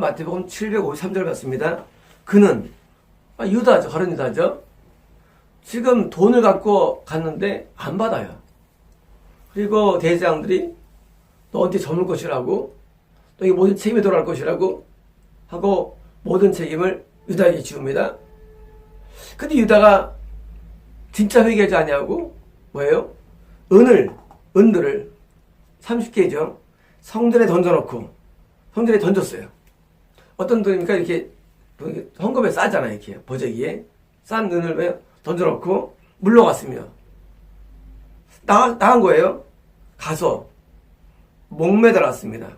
마태복음 753절 봤습니다. 그는 유다죠. 다른 유다죠. 지금 돈을 갖고 갔는데 안 받아요. 그리고 대제사장들이 너한테 저물 것이라고, 너에게 모든 책임이 돌아갈 것이라고 하고 모든 책임을 유다에게 지웁니다. 근데 유다가 진짜 회개하지 아니하고 뭐예요? 은들을 30개죠. 성전에 던져놓고, 성전에 던졌어요. 어떤 돈입니까? 이렇게 헌금에 싸잖아요. 이렇게 보재기에 싼 은을 왜 던져놓고 물러갔으며 나간 거예요. 가서 목매달았습니다.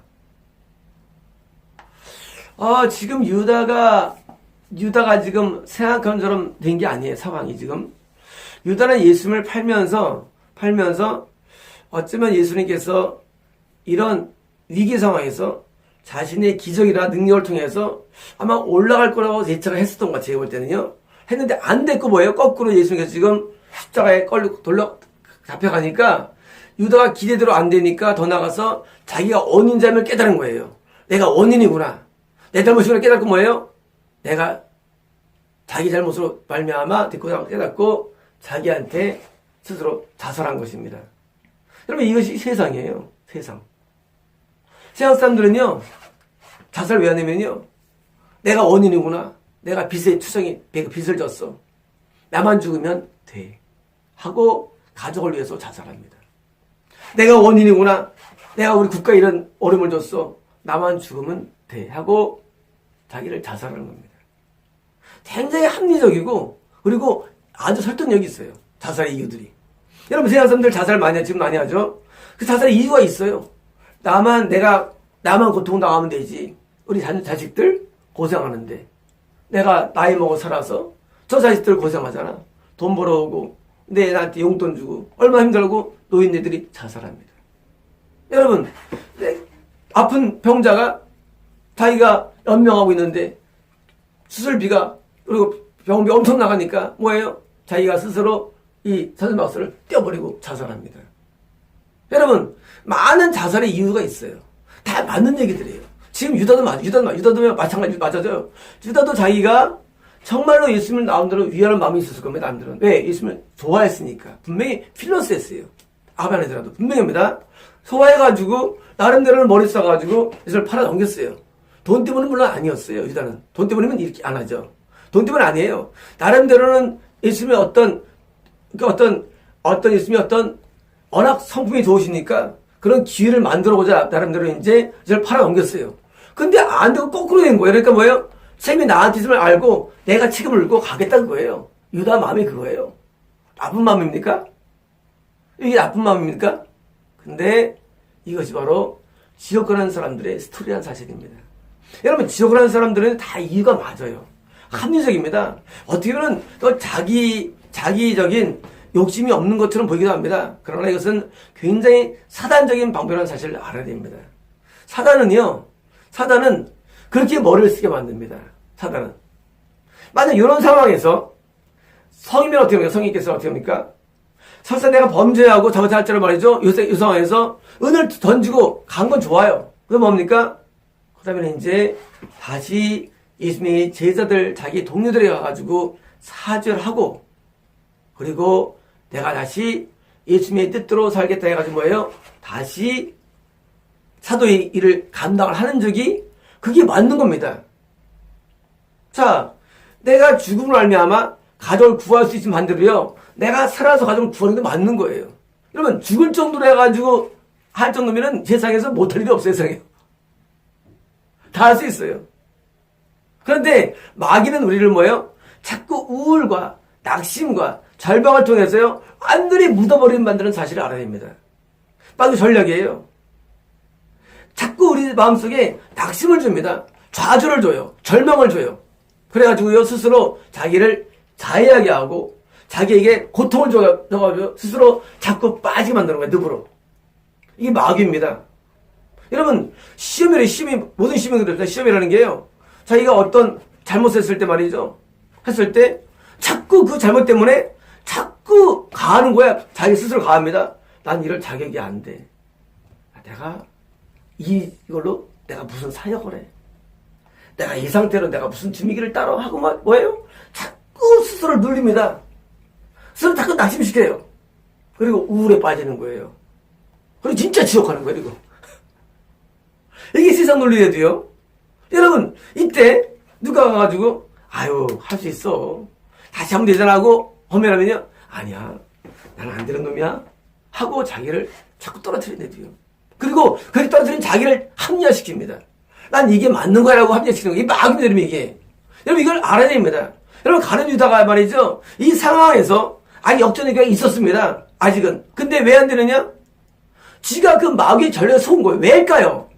지금 유다가 지금 생각한 것처럼 된 게 아니에요. 상황이 지금. 유다는 예수님을 팔면서 어쩌면 예수님께서 이런 위기 상황에서 자신의 기적이나 능력을 통해서 아마 올라갈 거라고 예측을 했었던 것 같아요. 제가 볼 때는요. 했는데 안 됐고 뭐예요? 거꾸로 예수님께서 지금 십자가에 잡혀가니까 유다가 기대대로 안 되니까 더 나가서 자기가 원인자임을 깨달은 거예요. 내가 원인이구나. 내 잘못이구나 깨닫고 뭐예요? 내가 자기 잘못으로 말미암아 듣고 깨닫고 자기한테 스스로 자살한 것입니다. 여러분 이것이 세상이에요. 세상 사람들은요 자살 왜 하냐면요 내가 원인이구나. 내가 빚을 졌어. 나만 죽으면 돼. 하고 가족을 위해서 자살합니다. 내가 원인이구나. 내가 우리 국가에 이런 어려움을 줬어. 나만 죽으면 돼. 하고 자기를 자살하는 겁니다. 굉장히 합리적이고 그리고 아주 설득력이 있어요. 자살의 이유들이. 여러분 세상 사람들 자살 지금 많이 하죠. 그 자살의 이유가 있어요. 나만 고통당하면 되지. 우리 자식들 고생하는데 내가 나이 먹어 살아서 저 자식들 고생하잖아. 돈 벌어오고 내 나한테 용돈 주고 얼마나 힘들고 노인네들이 자살합니다. 여러분 아픈 병자가 자기가 연명하고 있는데 수술비가 그리고 병원비 엄청 나가니까 뭐예요? 자기가 스스로 이 선생박스를 떼어버리고 자살합니다. 여러분 많은 자살의 이유가 있어요. 다 맞는 얘기들이에요. 지금 유다도 마찬가지 맞아요. 유다도 자기가 정말로 예수님을 나름대로 위하는 마음이 있었을 겁니다. 남들은 왜? 예수님을 좋아했으니까. 분명히 필러스했어요. 아반에서라도 분명합니다. 소화해가지고 나름대로는 머리 써가지고 예수를 팔아 넘겼어요. 돈 때문은 물론 아니었어요. 유다는 돈 때문이면 이렇게 안 하죠. 돈 때문은 아니에요. 나름대로는 예수님의 어떤 예수님의 워낙 성품이 좋으시니까 그런 기회를 만들어보자 나름대로 이제 예수를 팔아 넘겼어요. 근데 안 되고 거꾸로 된 거예요. 그러니까 뭐예요? 쌤이 나한테 있음을 알고 내가 책임을 물고 가겠다는 거예요. 유다 마음이 그거예요. 나쁜 마음입니까? 이게 나쁜 마음입니까? 근데 이것이 바로 지옥 가는 사람들의 스토리란 사실입니다. 여러분 지옥 가는 사람들은 다 이유가 맞아요. 합리적입니다. 어떻게 보면 또 자기적인 욕심이 없는 것처럼 보이기도 합니다. 그러나 이것은 굉장히 사단적인 방법이라는 사실을 알아야 됩니다. 사단은 그렇게 머리를 쓰게 만듭니다. 사단은. 만약 이런 상황에서 성이면 어떻게 합니까? 성인께서 어떻게 합니까? 설사 내가 범죄하고 잘못할 줄 말이죠. 이 상황에서 은을 던지고 간 건 좋아요. 그럼 뭡니까? 그 다음에 이제 다시 예수님의 제자들 자기 동료들에 가가지고 사죄를 하고 그리고 내가 다시 예수님의 뜻대로 살겠다 해가지고 뭐예요? 다시 사도의 일을 감당을 하는 적이 그게 맞는 겁니다. 자, 내가 죽음을 말미암아 가족을 구할 수 있으면 반대로요. 내가 살아서 가족을 구하는 게 맞는 거예요. 여러분 죽을 정도로 해가지고 할 정도면은 세상에서 못할 일이 없어요. 세상에. 다 할 수 있어요. 그런데 마귀는 우리를 뭐예요? 자꾸 우울과 낙심과 절망을 통해서요. 완전히 묻어버리는 만드는 사실을 알아야 됩니다. 마귀 전략이에요. 자꾸 우리 마음속에 낙심을 줍니다. 좌절을 줘요. 절망을 줘요. 그래가지고요. 스스로 자기를 자해하게 하고 자기에게 고통을 줘가지고 스스로 자꾸 빠지게 만드는 거예요. 늪으로. 이게 마귀입니다. 여러분 모든 시험이 그렇다. 시험이라는 게요. 자기가 어떤 잘못했을 때 말이죠. 했을 때 자꾸 그 잘못 때문에 자꾸 가하는 거야. 자기 스스로 가합니다. 난 이럴 자격이 안 돼. 내가 이걸로 내가 무슨 사역을 해. 내가 이 상태로 내가 무슨 주미기를 따라 하고 뭐예요? 자꾸 스스로를 눌립니다. 스스로 자꾸 낙심시켜요. 그리고 우울에 빠지는 거예요. 그리고 진짜 지옥하는 거예요, 이거. 이게 세상 논리에도요. 여러분, 이때 누가 가가지고, 아유, 할 수 있어. 다시 하면 되잖아 하고 허면하면요. 아니야. 나는 안 되는 놈이야. 하고 자기를 자꾸 떨어뜨린대요. 그리고 그렇게 떨어뜨린 자기를 합리화시킵니다. 난 이게 맞는 거라고 합리화시키는 거예요. 이게 마귀입니다, 여러분, 이게. 여러분, 이걸 알아야 됩니다. 여러분, 가는 유다가 말이죠. 이 상황에서 아직 역전의 기회가 있었습니다. 아직은. 근데 왜 안 되느냐? 지가 그 마귀의 전략에 속은 거예요. 왜일까요?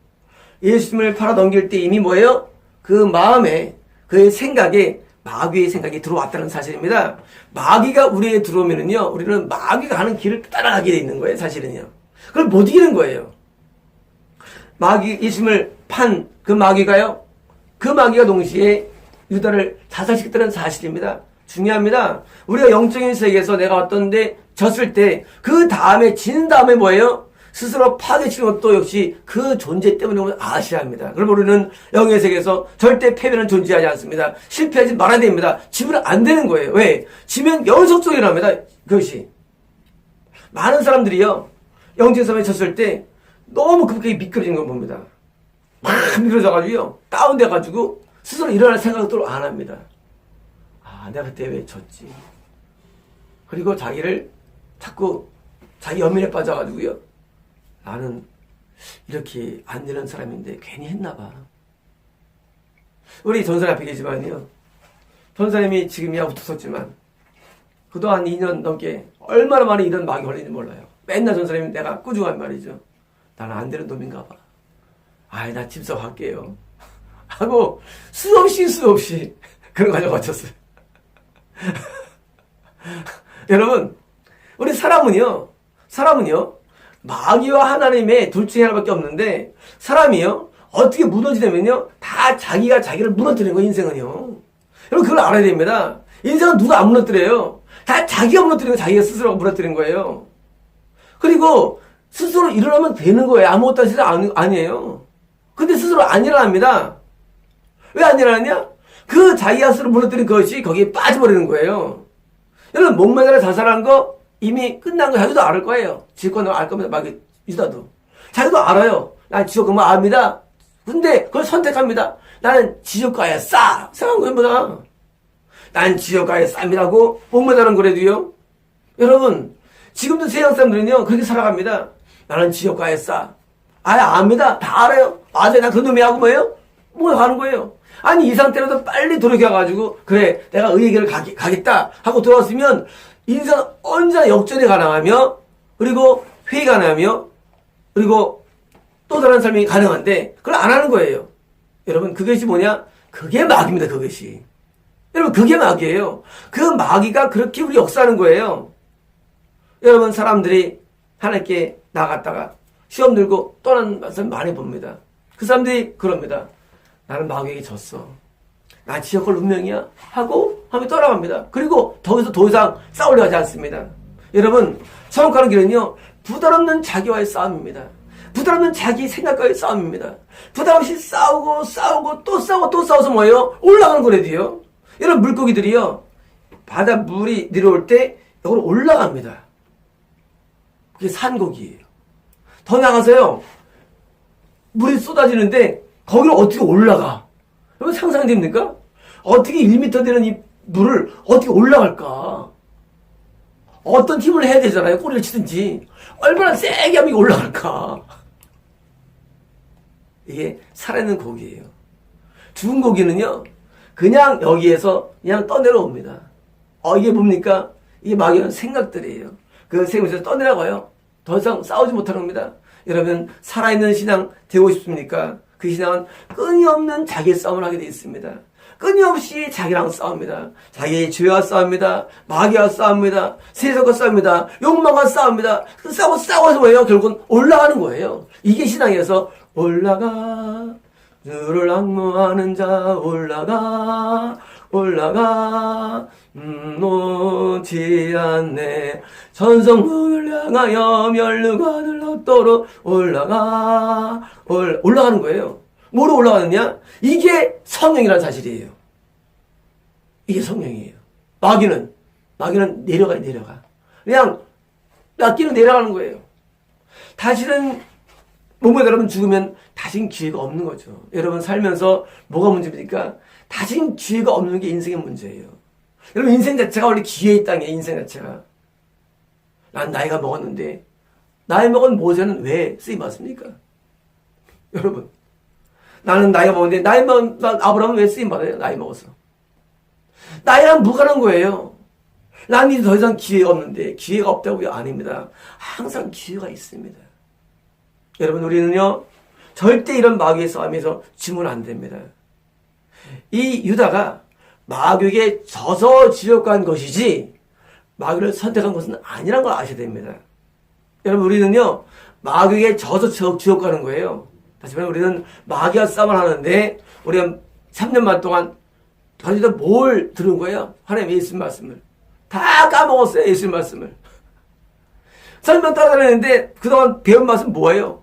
예수님을 팔아 넘길 때 이미 뭐예요? 그 마음에, 그의 생각에 마귀의 생각이 들어왔다는 사실입니다. 마귀가 우리에게 들어오면은요, 우리는 마귀가 가는 길을 따라가게 돼 있는 거예요, 사실은요. 그걸 못 이기는 거예요. 예수님을 판 그 마귀가요, 그 마귀가 동시에 유다를 자살시켰다는 사실입니다. 중요합니다. 우리가 영적인 세계에서 내가 어떤데 졌을 때, 그 다음에, 진 다음에 뭐예요? 스스로 파괴치는 것도 역시 그 존재 때문에 아셔야 합니다. 그럼 우리는 영의 세계에서 절대 패배는 존재하지 않습니다. 실패하지 말아야 됩니다. 지면 안 되는 거예요. 왜? 지면 연속적으로 일어납니다. 그것이. 많은 사람들이요, 영적인 싸움에 졌을 때 너무 급하게 미끄러지는 걸 봅니다. 막 미끄러져가지고요, 다운돼가지고 스스로 일어날 생각도 안 합니다. 아, 내가 그때 왜 졌지? 그리고 자기를 자꾸 자기 연민에 빠져가지고요, 나는 이렇게 안 되는 사람인데 괜히 했나봐. 우리 전사님 앞에 계시지만요, 전사님이 지금이야 붙었지만 그동안 2년 넘게 얼마나 많은 이런 마귀 걸리는지 몰라요. 맨날 전사님이 내가 꾸중한 말이죠. 나는 안 되는 놈인가 봐. 아이, 나 집사할게요. 하고 수없이 그런 과정 거쳤어요. 여러분, 우리 사람은요, 마귀와 하나님의 둘 중에 하나밖에 없는데, 사람이요, 어떻게 무너지냐면요, 다 자기가 자기를 무너뜨리는 거예요, 인생은요. 여러분, 그걸 알아야 됩니다. 인생은 누가 안 무너뜨려요. 다 자기가 무너뜨리고 자기가 스스로 무너뜨리는 거예요. 그리고 스스로 일어나면 되는 거예요. 아무것도 하시지 아니에요. 근데 스스로 안 일어납니다. 왜 안 일어나냐? 그 자기가 스스로 무너뜨린 것이 거기에 빠져버리는 거예요. 여러분, 목매달아 자살한 거 이미 끝난 거 자기도 알을 거예요. 지금껏 알 겁니다. 막 유다도. 자기도 알아요. 난 지옥 가면 압니다. 근데 그걸 선택합니다. 나는 지옥가에 생각한 겁니다. 난 지옥가에 쌉니다고 목매달은 거래도요. 여러분, 지금도 세상 사람들은요, 그렇게 살아갑니다. 나는 지옥가에 아예 압니다. 다 알아요. 맞아요. 나 그 놈이 하고 뭐예요? 뭐 하는 거예요? 아니, 이 상태라도 빨리 돌이켜가지고, 그래, 내가 의의 길을 가겠다 하고 돌아왔으면, 인생은 언제나 역전이 가능하며, 그리고 회의가 가능하며, 그리고 또 다른 삶이 가능한데, 그걸 안 하는 거예요. 여러분, 그것이 뭐냐? 그게 마귀입니다, 그것이. 여러분, 그게 마귀예요. 그 마귀가 그렇게 우리 역사하는 거예요. 여러분, 사람들이 하나님께 나갔다가 시험 들고 떠난 말씀 많이 봅니다. 그 사람들이 그럽니다. 나는 마귀에게 졌어. 나 지옥 갈 운명이야. 하고 떠나갑니다. 그리고 더 이상 싸우려 하지 않습니다. 여러분, 천국 가는 길은요, 부담 없는 자기와의 싸움입니다. 부담 없는 자기 생각과의 싸움입니다. 부담 없이 싸우고 또 싸워서 뭐예요? 올라가는 거래도요. 여러분, 물고기들이요, 바다 물이 내려올 때 여기로 올라갑니다. 그게 산고기예요. 더 나가서요, 물이 쏟아지는데 거기로 어떻게 올라가? 여러분, 상상이 됩니까? 어떻게 1m 되는 이 물을 어떻게 올라갈까? 어떤 힘을 해야 되잖아요. 꼬리를 치든지. 얼마나 세게 하면 올라갈까? 이게 살아있는 고기예요. 죽은 고기는요, 그냥 여기에서 그냥 떠내려옵니다. 이게 뭡니까? 이게 막연한 생각들이에요. 그 생각에서 떠내려가요. 더 이상 싸우지 못하는 겁니다. 여러분, 살아있는 신앙 되고 싶습니까? 그 신앙은 끊임없는 자기의 싸움을 하게 되어 있습니다. 끊임없이 자기랑 싸웁니다. 자기의 죄와 싸웁니다. 마귀와 싸웁니다. 세상과 싸웁니다. 욕망과 싸웁니다. 싸워서 뭐예요? 결국은 올라가는 거예요. 이게 신앙에서 올라가, 주를 악무하는 자 올라가 놓지 않네. 천성문을 향하여 멸류관을 얻도록 올라가는 거예요. 뭐로 올라가느냐? 이게 성령이라는 사실이에요. 이게 성령이에요. 마귀는 내려가. 그냥 낚이는 내려가는 거예요. 다시는 몸에 여러분 죽으면 다시는 기회가 없는 거죠. 여러분 살면서 뭐가 문제입니까? 다시는 기회가 없는 게 인생의 문제예요. 여러분 인생 자체가 원래 기회의 땅이에요. 인생 자체가. 난 나이가 먹었는데 나이 먹은 모세는 왜 쓰임받습니까? 여러분 나는 나이가 먹었는데 나이 먹은 아브라함은 왜 쓰임받아요? 나이 먹어서. 나이랑 무관한 거예요. 난 이제 더 이상 기회가 없는데 기회가 없다고요? 아닙니다. 항상 기회가 있습니다. 여러분 우리는요 절대 이런 마귀의 싸움에서 지면 안 됩니다. 이 유다가 마귀에게 져서 지옥 간 것이지 마귀를 선택한 것은 아니란 걸 아셔야 됩니다. 여러분 우리는요 마귀에게 져서 지옥 가는 거예요. 다시 말해 우리는 마귀와 싸움을 하는데 우리가 3년만 동안 가지고 뭘 들은 거예요? 하나님의 예수님 말씀을 다 까먹었어요. 예수님 말씀을 설명 따라다녔는데 그동안 배운 말씀 뭐예요?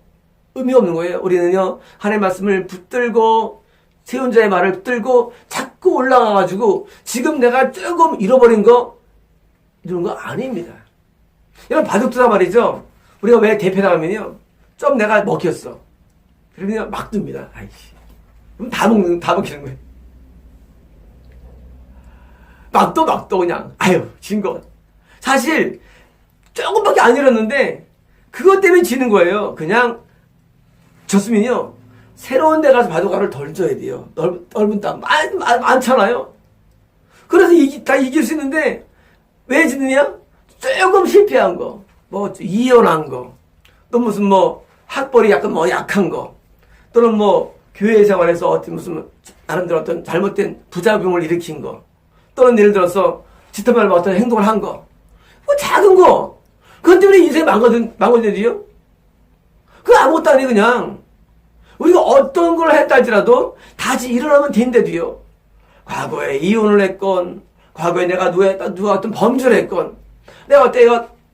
의미 없는 거예요. 우리는요 하나님의 말씀을 붙들고 세운 자의 말을 붙들고 자꾸 올라가가지고 지금 내가 조금 잃어버린 거 이런 거 아닙니다. 여러분 바둑두다 말이죠. 우리가 왜 대패 나가면요 좀 내가 먹혔어. 그러면 막 둡니다. 아이씨. 그럼 다 먹히는 거예요. 막도 그냥 아유 진 거. 사실 조금밖에 안 잃었는데 그것 때문에 지는 거예요. 그냥 졌으면요 새로운 데 가서 바둑알을 덜 줘야 돼요. 넓은 땅 많잖아요. 그래서 다 이길 수 있는데 왜 지느냐? 조금 실패한 거, 뭐 이혼한 거, 또 무슨 뭐 학벌이 약간 뭐 약한 거, 또는 뭐 교회 생활에서 어떤 무슨 나름대로 어떤 잘못된 부작용을 일으킨 거, 또는 예를 들어서 지터만 어떤 행동을 한 거, 뭐 작은 거, 그것 때문에 인생이 망가지는데요? 그거 아무것도 아니에요, 그냥. 우리가 어떤 걸 했다 할지라도 다시 일어나면 된대도요. 과거에 이혼을 했건, 과거에 내가 누가 어떤 범죄를 했건, 내가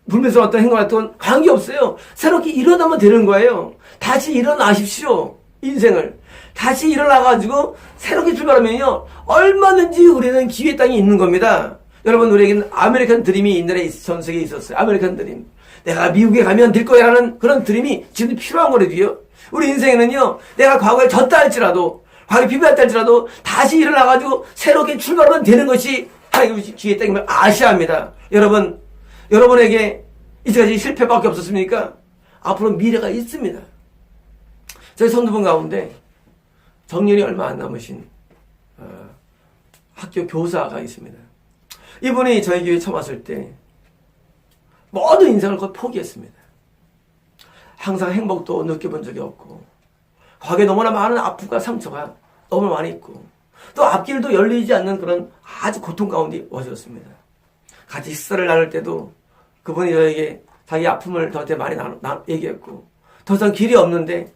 불면서 어떤 행동을 했건 관계없어요. 새롭게 일어나면 되는 거예요. 다시 일어나십시오. 인생을. 다시 일어나가지고 새롭게 출발하면요. 얼마든지 우리는 기회 땅이 있는 겁니다. 여러분 우리에게는 아메리칸 드림이 옛날에 전 세계에 있었어요. 아메리칸 드림. 내가 미국에 가면 될 거야 라는 그런 드림이 지금 필요한 거래도요. 우리 인생에는요. 내가 과거에 졌다 할지라도 과거에 비벼했다 할지라도 다시 일어나가지고 새롭게 출발하면 되는 것이 하나님의 기회 땅임을 아셔야 합니다. 여러분에게 이제까지 실패밖에 없었습니까? 앞으로 미래가 있습니다. 저희 성도분 가운데 정년이 얼마 안 남으신 학교 교사가 있습니다. 이분이 저희 교회에 처음 왔을 때 모든 인생을 거의 포기했습니다. 항상 행복도 느껴본 적이 없고 과거에 너무나 많은 아픔과 상처가 너무 많이 있고 또 앞길도 열리지 않는 그런 아주 고통 가운데 와주었습니다. 같이 식사를 나눌 때도 그분이 저에게 자기 아픔을 저한테 많이 얘기했고 더 이상 길이 없는데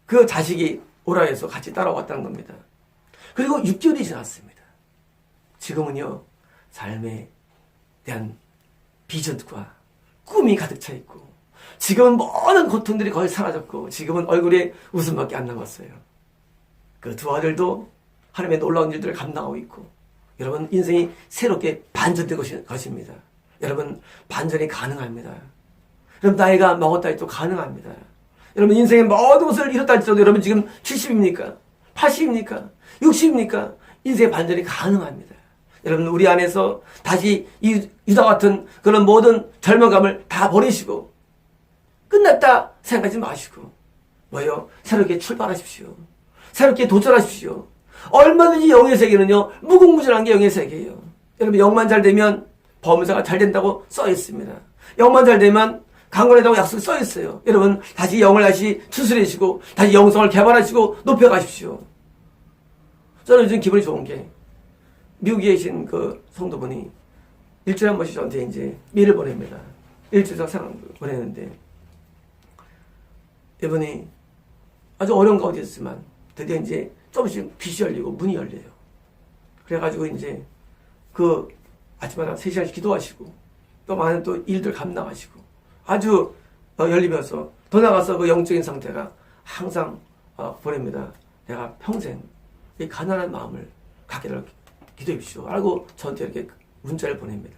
그 자식이 오라 해서 같이 따라왔다는 겁니다. 그리고 6개월이 지났습니다. 지금은요 삶에 대한 비전과 꿈이 가득 차 있고 지금은 모든 고통들이 거의 사라졌고 지금은 얼굴에 웃음밖에 안 남았어요. 그 두 아들도 하나님의 놀라운 일들을 감당하고 있고 여러분 인생이 새롭게 반전된 것입니다. 여러분 반전이 가능합니다. 여러분 나이가 먹었다 해도 가능합니다. 여러분 인생의 모든 것을 잃었다 할지라도 여러분 지금 70입니까? 80입니까? 60입니까? 인생의 반전이 가능합니다. 여러분 우리 안에서 다시 이 유다 같은 그런 모든 절망감을 다 버리시고 끝났다 생각하지 마시고 뭐요? 새롭게 출발하십시오. 새롭게 도전하십시오. 얼마든지 영의 세계는요 무궁무진한 게 영의 세계예요. 여러분 영만 잘 되면 범사가 잘 된다고 써 있습니다. 영만 잘 되면 강건하다고 약속이 써 있어요. 여러분 다시 영을 다시 추스리시고 다시 영성을 개발하시고 높여가십시오. 저는 요즘 기분이 좋은 게 미국에 계신 그 성도분이 일주일에 한 번씩 저한테 이제 메일을 보냅니다. 일주일 상을 보내는데 이분이 아주 어려운 가운데 있지만 드디어 이제 조금씩 빛이 열리고 문이 열려요. 그래가지고 이제 그 아침마다 3시간씩 기도하시고 또 많은 또 일들 감당하시고 아주 열리면서 더 나가서 그 영적인 상태가 항상 보냅니다. 내가 평생 이 가난한 마음을 갖기를 기도해 주십시오. 라고 저한테 이렇게 문자를 보냅니다.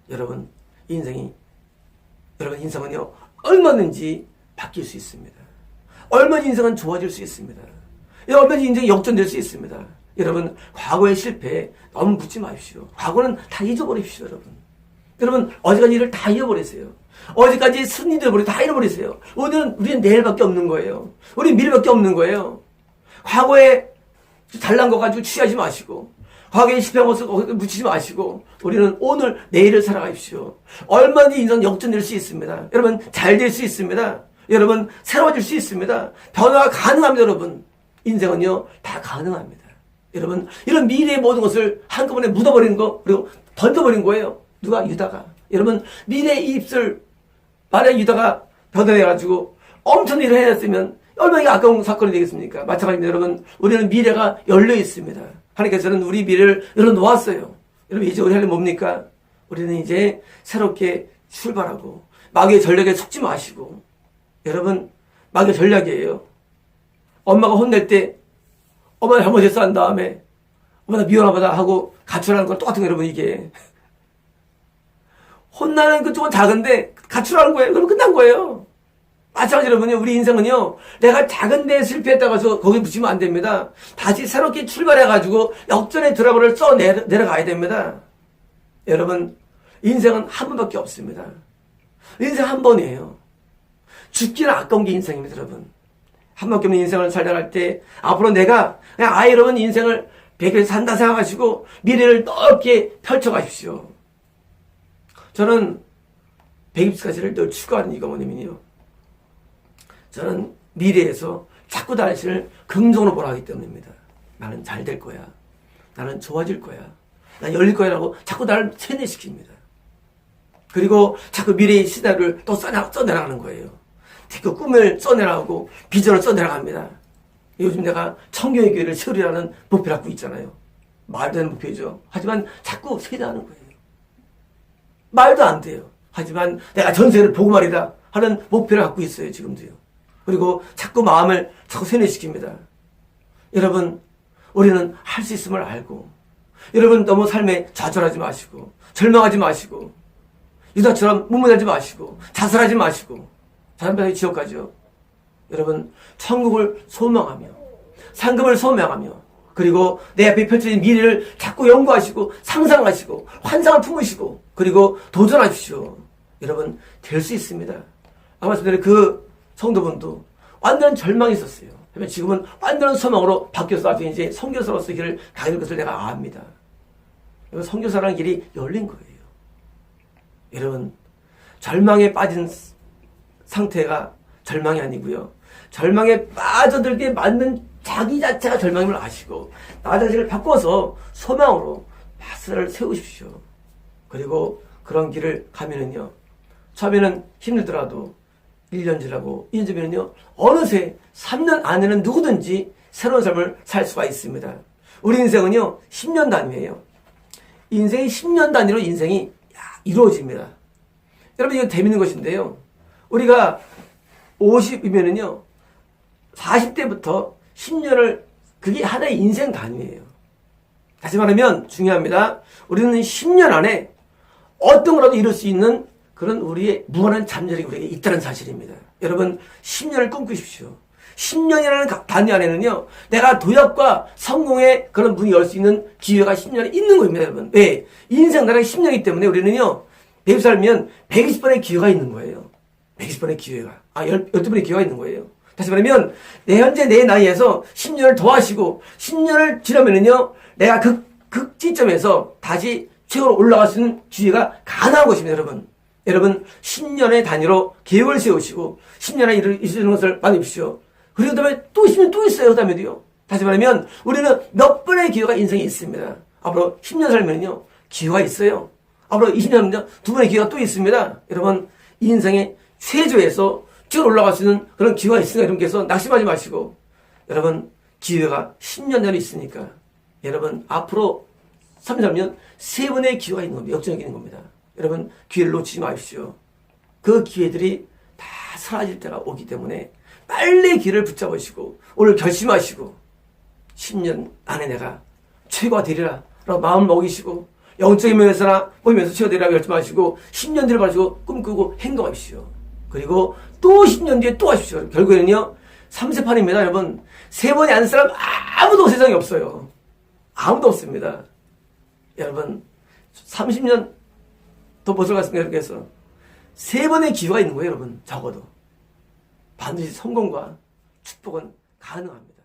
여러분, 여러분 인생은요, 얼마든지 바뀔 수 있습니다. 얼마든지 인생은 좋아질 수 있습니다. 얼마든지 인생이 역전될 수 있습니다. 여러분, 과거의 실패에 너무 묻지 마십시오. 과거는 다 잊어버리십시오, 여러분. 여러분, 어제까지 일을 다 잃어버리세요. 어제까지 쓴 일을 다 잃어버리세요. 우리는 내일밖에 없는 거예요. 우리는 미래밖에 없는 거예요. 과거에 잘난 거 가지고 취하지 마시고, 과거에 실패한 것을 묻히지 마시고, 우리는 오늘, 내일을 살아가십시오. 얼마든지 인생 역전될 수 있습니다. 여러분, 잘 될 수 있습니다. 여러분, 새로워질 수 있습니다. 변화가 가능합니다, 여러분. 인생은요, 다 가능합니다. 여러분, 이런 미래의 모든 것을 한꺼번에 묻어버리는 거, 그리고 던져버린 거예요. 누가? 유다가. 여러분, 미래의 입술, 만약 유다가 변화해가지고 엄청 일을 해냈으면 얼마나 아까운 사건이 되겠습니까? 마찬가지입니다. 여러분, 우리는 미래가 열려 있습니다. 하나님께서는 우리 미래를 열어놓았어요. 여러분, 이제 우리 할 일 뭡니까? 우리는 이제 새롭게 출발하고, 마귀의 전략에 속지 마시고, 여러분, 마귀의 전략이에요. 엄마가 혼낼 때, 엄마 잘못했어 한 다음에, 엄마 나 미워하다 하고 가출하는 건 똑같은 거예요, 여러분, 이게. 혼나는 그쪽은 작은데, 가출하는 거예요. 그러면 끝난 거예요. 마찬가지로 여러분요, 우리 인생은요, 내가 작은 데에 실패했다고 해서 거기 붙이면 안 됩니다. 다시 새롭게 출발해가지고 역전의 드라마를 써 내려가야 됩니다. 여러분, 인생은 한 번밖에 없습니다. 인생 한 번이에요. 죽기는 아까운 게 인생입니다, 여러분. 한 번밖에 없는 인생을 살아갈 때, 앞으로 내가 그냥 아이러운 인생을 100일 산다 생각하시고, 미래를 넓게 펼쳐가십시오. 저는 120가지를 늘 추구하는 이유가 뭐냐면요. 저는 미래에서 자꾸 자신을 긍정으로 보라 하기 때문입니다. 나는 잘 될 거야. 나는 좋아질 거야. 난 열릴 거야 라고 자꾸 나를 세뇌시킵니다. 그리고 자꾸 미래의 시나리오를 또 써내라가는 거예요. 그 꿈을 써내라고 비전을 써내라갑니다. 요즘 내가 청교의 교회를 세우리라는 목표를 갖고 있잖아요. 말도 안 되는 목표죠. 하지만 자꾸 세뇌하는 거예요. 말도 안 돼요. 하지만 내가 전 세계를 복음하리라 하는 목표를 갖고 있어요, 지금도요. 그리고 자꾸 마음을 자꾸 세뇌시킵니다. 여러분, 우리는 할 수 있음을 알고, 여러분 너무 삶에 좌절하지 마시고, 절망하지 마시고, 유다처럼 무문하지 마시고, 자살하지 마시고, 자연병의 지옥 가죠. 여러분, 천국을 소망하며, 상급을 소망하며, 그리고 내 앞에 펼쳐진 미래를 자꾸 연구하시고, 상상하시고, 환상을 품으시고, 그리고 도전하십시오. 여러분, 될 수 있습니다. 아까 말씀드린 그 성도분도 완전한 절망이 있었어요. 하지만 지금은 완전한 소망으로 바뀌어서 아주 이제 선교사로서 길을 가야 될 것을 내가 압니다. 선교사라는 길이 열린 거예요. 여러분, 절망에 빠진 상태가 절망이 아니고요. 절망에 빠져들게 만든 자기 자체가 절망임을 아시고, 나 자신을 바꿔서 소망으로 바스를 세우십시오. 그리고 그런 길을 가면은요, 처음에는 힘들더라도 1년 지나고 2년 지나면요, 어느새 3년 안에는 누구든지 새로운 삶을 살 수가 있습니다. 우리 인생은요, 10년 단위예요. 인생이 10년 단위로 인생이 이루어집니다. 여러분, 이거 재밌는 것인데요. 우리가 50이면은요, 40대부터 10년을, 그게 하나의 인생 단위예요. 다시 말하면 중요합니다. 우리는 10년 안에 어떤 거라도 이룰 수 있는 그런 우리의 무한한 잠재력이 우리에게 있다는 사실입니다. 여러분, 10년을 꿈꾸십시오. 10년이라는 단위 안에는요, 내가 도약과 성공의 그런 문이 열 수 있는 기회가 10년에 있는 겁니다, 여러분. 왜? 인생 나라가 10년이기 때문에 우리는요, 100일 살면 120번의 기회가 있는 거예요. 120번의 기회가. 12번의 기회가 있는 거예요. 다시 말하면, 현재 내 나이에서 10년을 더 하시고, 10년을 지나면은요, 내가 극지점에서 다시 최고로 올라갈 수 있는 기회가 가능한 것입니다, 여러분. 여러분, 10년의 단위로 계획을 세우시고, 10년에 이루는 것을 만드십시오. 그리고 그 다음에 또 10년 또 있어요, 그 다음에도요. 다시 말하면, 우리는 몇 번의 기회가 인생에 있습니다. 앞으로 10년 살면요, 기회가 있어요. 앞으로 20년 살면요, 2번의 기회가 또 있습니다. 여러분, 인생의 최저에서 쭉 올라갈 수 있는 그런 기회가 있으니까 여러분께서 낙심하지 마시고, 여러분, 기회가 10년 전에 있으니까, 여러분, 앞으로 3년 3번의 기회가 있는 겁니다. 역전이 있는 겁니다. 여러분, 기회를 놓치지 마십시오. 그 기회들이 다 사라질 때가 오기 때문에 빨리 기회를 붙잡으시고, 오늘 결심하시고, 10년 안에 내가 최고가 되리라 라고 마음을 먹이시고 영적인 면에서나 보면서 최고가 되리라고 결심하시고 10년 뒤를 바라시고 꿈꾸고 행동하십시오. 그리고 또 10년 뒤에 또 하십시오. 결국에는요 3세판입니다. 여러분 3번이 아는 사람 아무도 세상에 없어요. 아무도 없습니다. 여러분 30년 더 못을 갔습니다. 이렇게 해서 3번의 기회가 있는 거예요. 여러분 적어도 반드시 성공과 축복은 가능합니다.